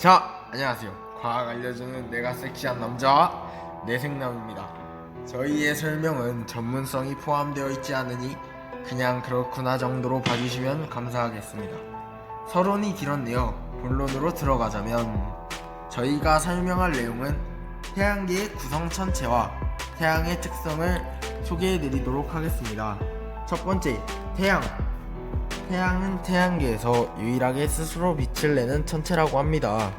자, 안녕하세요. 과학 알려주는 내가 섹시한 남자 내생남입니다. 저희의 설명은 전문성이 포함되어 있지 않으니 그냥 그렇구나 정도로 봐주시면 감사하겠습니다. 서론이 길었네요. 본론으로 들어가자면 저희가 설명할 내용은 태양계의 구성 천체와 태양의 특성을 소개해드리도록 하겠습니다. 첫 번째, 태양. 태양은 태양계에서 유일하게 스스로 빛을 내는 천체라고 합니다.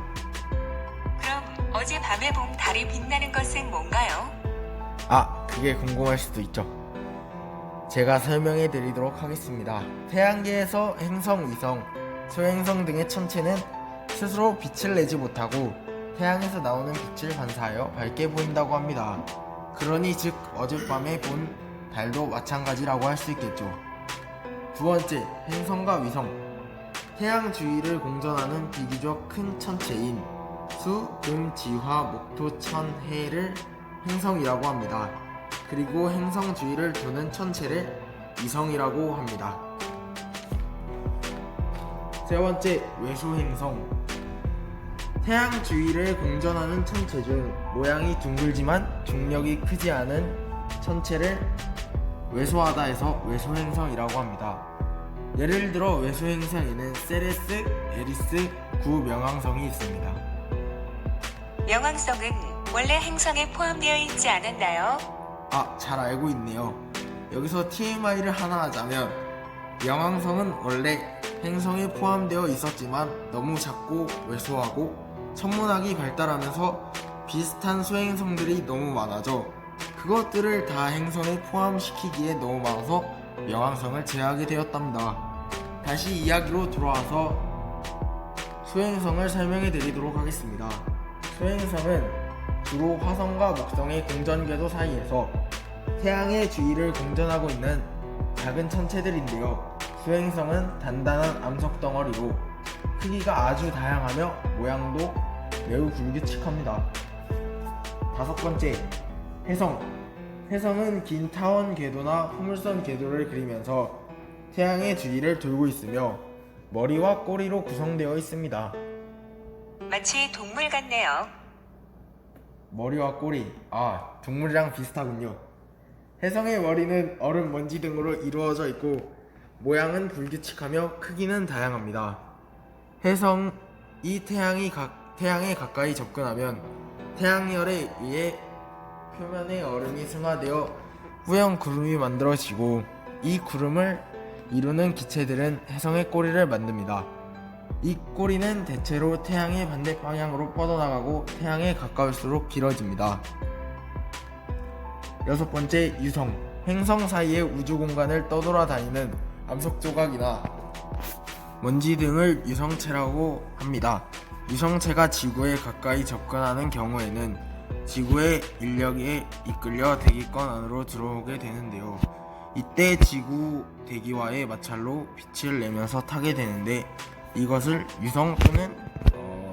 그럼 어젯밤에 본 달이 빛나는 것은 뭔가요? 그게 궁금할 수도 있죠. 제가 설명해 드리도록 하겠습니다. 태양계에서 행성, 위성, 소행성 등의 천체는 스스로 빛을 내지 못하고 태양에서 나오는 빛을 반사하여 밝게 보인다고 합니다. 그러니 즉 어젯밤에 본 달도 마찬가지라고 할 수 있겠죠. 두 번째, 행성과 위성. 태양 주위를 공전하는 비교적 큰 천체인 수, 금, 지, 화, 목, 토, 천, 해를 행성이라고 합니다. 그리고 행성 주위를 도는 천체를 위성이라고 합니다. 세 번째, 외소행성. 태양 주위를 공전하는 천체 중 모양이 둥글지만 중력이 크지 않은 천체를 외소하다 해서 외소행성이라고 합니다. 예를 들어 외소행성에는 세레스, 에리스, 구 명왕성이 있습니다. 명왕성은 원래 행성에 포함되어 있지 않았나요? 잘 알고 있네요. 여기서 TMI를 하나 하자면 명왕성은 원래 행성에 포함되어 있었지만 너무 작고 왜소하고 천문학이 발달하면서 비슷한 소행성들이 너무 많아져 그것들을 다 행성에 포함시키기에 너무 많아서 명왕성을 제외하게 되었답니다. 다시 이야기로 돌아와서 소행성을 설명해 드리도록 하겠습니다. 소행성은 주로 화성과 목성의 공전궤도 사이에서 태양의 주위를 공전하고 있는 작은 천체들인데요. 소행성은 단단한 암석 덩어리로 크기가 아주 다양하며 모양도 매우 불규칙합니다. 다섯 번째, 해성. 해성은 긴 타원 궤도나 포물선 궤도를 그리면서 태양의 주위를 돌고 있으며 머리와 꼬리로 구성되어 있습니다. 마치 동물 같네요. 머리와 꼬리, 동물이랑 비슷하군요. 해성의 머리는 얼음, 먼지 등으로 이루어져 있고 모양은 불규칙하며 크기는 다양합니다. 해성이 태양에 가까이 접근하면 태양열에 의해 표면의 얼음이 승화되어 뿌연 구름이 만들어지고 이 구름을 이루는 기체들은 해성의 꼬리를 만듭니다. 이 꼬리는 대체로 태양의 반대 방향으로 뻗어나가고 태양에 가까울수록 길어집니다. 여섯 번째, 유성. 행성 사이의 우주 공간을 떠돌아다니는 암석 조각이나 먼지 등을 유성체라고 합니다. 유성체가 지구에 가까이 접근하는 경우에는 지구의 인력에 이끌려 대기권 안으로 들어오게 되는데요. 이때 지구 대기와의 마찰로 빛을 내면서 타게 되는데 이것을 유성 또는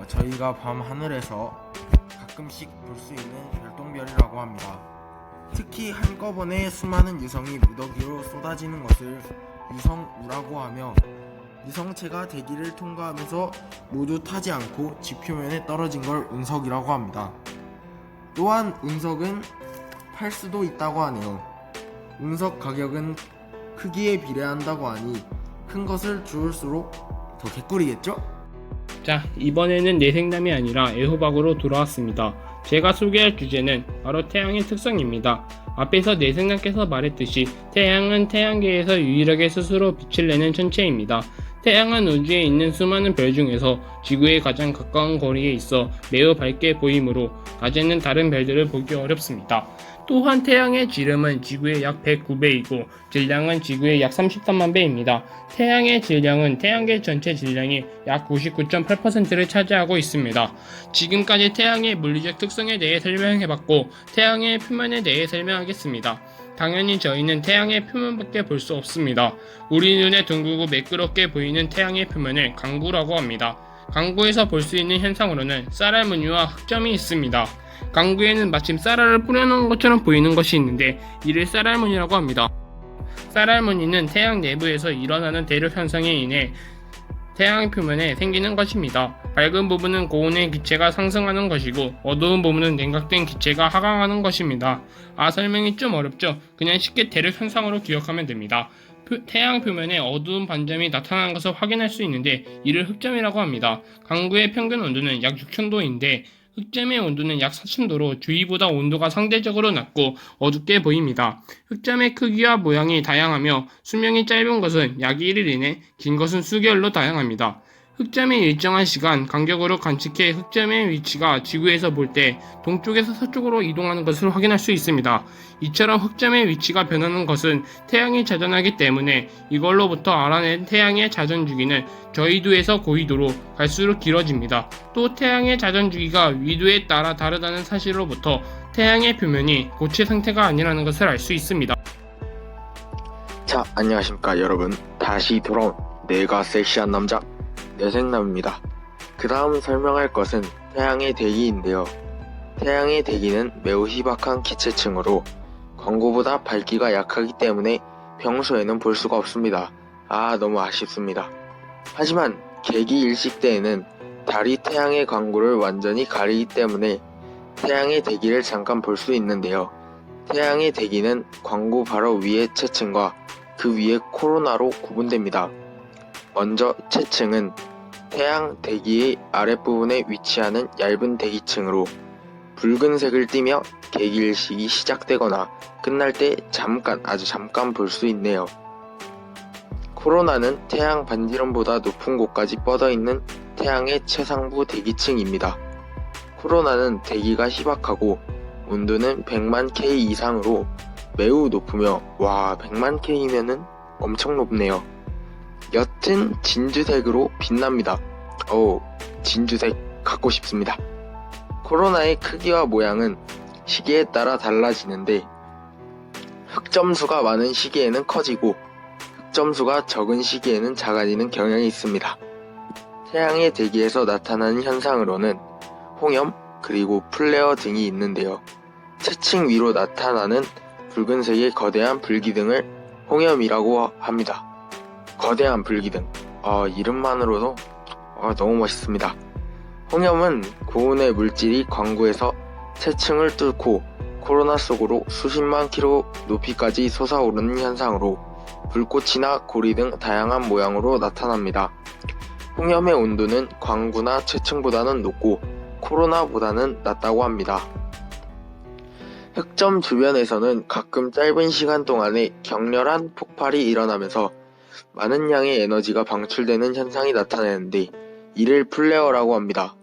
저희가 밤 하늘에서 가끔씩 볼 수 있는 별똥별이라고 합니다. 특히 한꺼번에 수많은 유성이 무더기로 쏟아지는 것을 유성우라고 하며 유성체가 대기를 통과하면서 모두 타지 않고 지표면에 떨어진 걸 운석이라고 합니다. 또한 운석은 팔 수도 있다고 하네요. 운석 가격은 크기에 비례한다고 하니 큰 것을 주울수록 더 개꿀이겠죠? 자, 이번에는 내생담이 아니라 애호박으로 돌아왔습니다. 제가 소개할 주제는 바로 태양의 특성입니다. 앞에서 내생남께서 말했듯이 태양은 태양계에서 유일하게 스스로 빛을 내는 천체입니다. 태양은 우주에 있는 수많은 별 중에서 지구에 가장 가까운 거리에 있어 매우 밝게 보이므로 낮에는 다른 별들을 보기 어렵습니다. 또한 태양의 지름은 지구의 약 109배이고 질량은 지구의 약 33만 배입니다. 태양의 질량은 태양계 전체 질량의 약 99.8%를 차지하고 있습니다. 지금까지 태양의 물리적 특성에 대해 설명해봤고 태양의 표면에 대해 설명하겠습니다. 당연히 저희는 태양의 표면밖에 볼 수 없습니다. 우리 눈에 둥글고 매끄럽게 보이는 태양의 표면을 강구라고 합니다. 강구에서 볼 수 있는 현상으로는 쌀알 무늬와 흑점이 있습니다. 강구에는 마침 쌀알을 뿌려놓은 것처럼 보이는 것이 있는데 이를 쌀알 무늬라고 합니다. 쌀알 무늬는 태양 내부에서 일어나는 대륙 현상에 인해 태양 표면에 생기는 것입니다. 밝은 부분은 고온의 기체가 상승하는 것이고 어두운 부분은 냉각된 기체가 하강하는 것입니다. 설명이 좀 어렵죠? 그냥 쉽게 대륙 현상으로 기억하면 됩니다. 태양 표면에 어두운 반점이 나타나는 것을 확인할 수 있는데 이를 흑점이라고 합니다. 강구의 평균 온도는 약 6000도인데 흑점의 온도는 약 4000도로 주위보다 온도가 상대적으로 낮고 어둡게 보입니다. 흑점의 크기와 모양이 다양하며 수명이 짧은 것은 약 1일 이내, 긴 것은 수개월로 다양합니다. 흑점의 일정한 시간, 간격으로 관측해 흑점의 위치가 지구에서 볼 때 동쪽에서 서쪽으로 이동하는 것을 확인할 수 있습니다. 이처럼 흑점의 위치가 변하는 것은 태양이 자전하기 때문에 이걸로부터 알아낸 태양의 자전 주기는 저위도에서 고위도로 갈수록 길어집니다. 또 태양의 자전 주기가 위도에 따라 다르다는 사실로부터 태양의 표면이 고체 상태가 아니라는 것을 알 수 있습니다. 자, 안녕하십니까 여러분. 다시 돌아온 내가 섹시한 남자 내생남입니다. 그 다음 설명할 것은 태양의 대기인데요. 태양의 대기는 매우 희박한 기체층으로 광구보다 밝기가 약하기 때문에 평소에는 볼 수가 없습니다. 너무 아쉽습니다. 하지만 개기 일식 때에는 달이 태양의 광구를 완전히 가리기 때문에 태양의 대기를 잠깐 볼 수 있는데요. 태양의 대기는 광구 바로 위의 체층과 그 위의 코로나로 구분됩니다. 먼저 체층은 태양 대기의 아랫부분에 위치하는 얇은 대기층으로 붉은색을 띠며 개기일식이 시작되거나 끝날 때 아주 잠깐 볼 수 있네요. 코로나는 태양 반지름보다 높은 곳까지 뻗어있는 태양의 최상부 대기층입니다. 코로나는 대기가 희박하고 온도는 100만 K 이상으로 매우 높으며 100만 K면은 엄청 높네요. 옅은 진주색으로 빛납니다. 진주색 갖고 싶습니다. 코로나의 크기와 모양은 시기에 따라 달라지는데 흑점수가 많은 시기에는 커지고 흑점수가 적은 시기에는 작아지는 경향이 있습니다. 태양의 대기에서 나타나는 현상으로는 홍염 그리고 플레어 등이 있는데요. 체층 위로 나타나는 붉은색의 거대한 불기둥을 홍염이라고 합니다. 거대한 불기둥. 이름만으로도 너무 멋있습니다. 홍염은 고온의 물질이 광구에서 체층을 뚫고 코로나 속으로 수십만 킬로 높이까지 솟아오르는 현상으로 불꽃이나 고리 등 다양한 모양으로 나타납니다. 홍염의 온도는 광구나 체층보다는 높고 코로나보다는 낮다고 합니다. 흑점 주변에서는 가끔 짧은 시간 동안에 격렬한 폭발이 일어나면서 많은 양의 에너지가 방출되는 현상이 나타나는데 이를 플레어라고 합니다.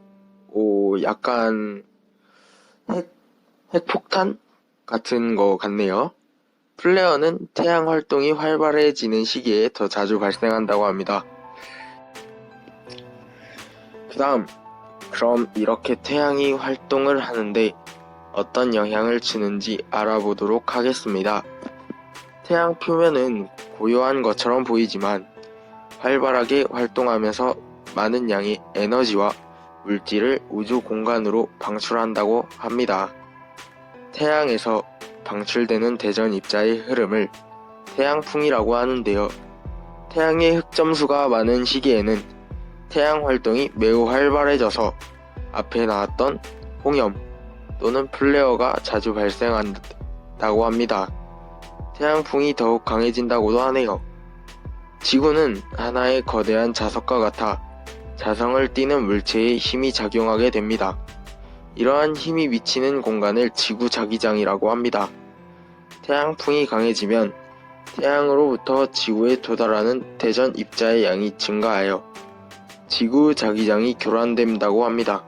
약간 핵폭탄 같은 거 같네요. 플레어는 태양 활동이 활발해지는 시기에 더 자주 발생한다고 합니다. 그럼 이렇게 태양이 활동을 하는데 어떤 영향을 주는지 알아보도록 하겠습니다. 태양 표면은 고요한 것처럼 보이지만 활발하게 활동하면서 많은 양의 에너지와 물질을 우주 공간으로 방출한다고 합니다. 태양에서 방출되는 대전 입자의 흐름을 태양풍이라고 하는데요. 태양의 흑점수가 많은 시기에는 태양 활동이 매우 활발해져서 앞에 나왔던 홍염 또는 플레어가 자주 발생한다고 합니다. 태양풍이 더욱 강해진다고도 하네요. 지구는 하나의 거대한 자석과 같아 자성을 띠는 물체에 힘이 작용하게 됩니다. 이러한 힘이 미치는 공간을 지구 자기장이라고 합니다. 태양풍이 강해지면 태양으로부터 지구에 도달하는 대전 입자의 양이 증가하여 지구 자기장이 교란된다고 합니다.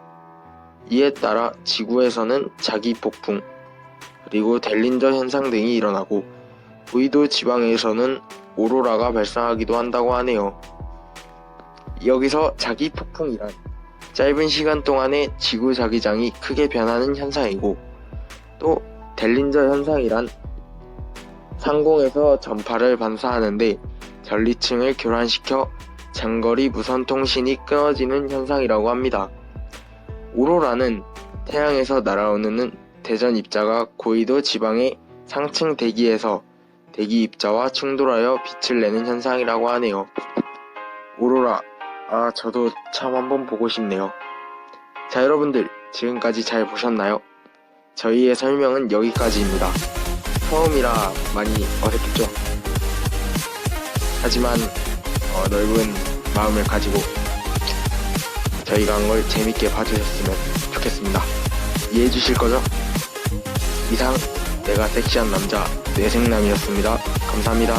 이에 따라 지구에서는 자기폭풍, 그리고 델린저 현상 등이 일어나고 고위도 지방에서는 오로라가 발생하기도 한다고 하네요. 여기서 자기폭풍이란 짧은 시간 동안에 지구 자기장이 크게 변하는 현상이고, 또 델린저 현상이란 상공에서 전파를 반사하는데 전리층을 교란시켜 장거리 무선 통신이 끊어지는 현상이라고 합니다. 오로라는 태양에서 날아오는 대전 입자가 고위도 지방의 상층 대기에서 대기 입자와 충돌하여 빛을 내는 현상이라고 하네요. 오로라, 저도 참 한번 보고 싶네요. 자, 여러분들 지금까지 잘 보셨나요? 저희의 설명은 여기까지입니다. 처음이라 많이 어색했죠? 하지만 넓은 마음을 가지고 저희가 한 걸 재밌게 봐주셨으면 좋겠습니다. 이해해 주실 거죠? 이상 내가 섹시한 남자 내생남이었습니다. 감사합니다.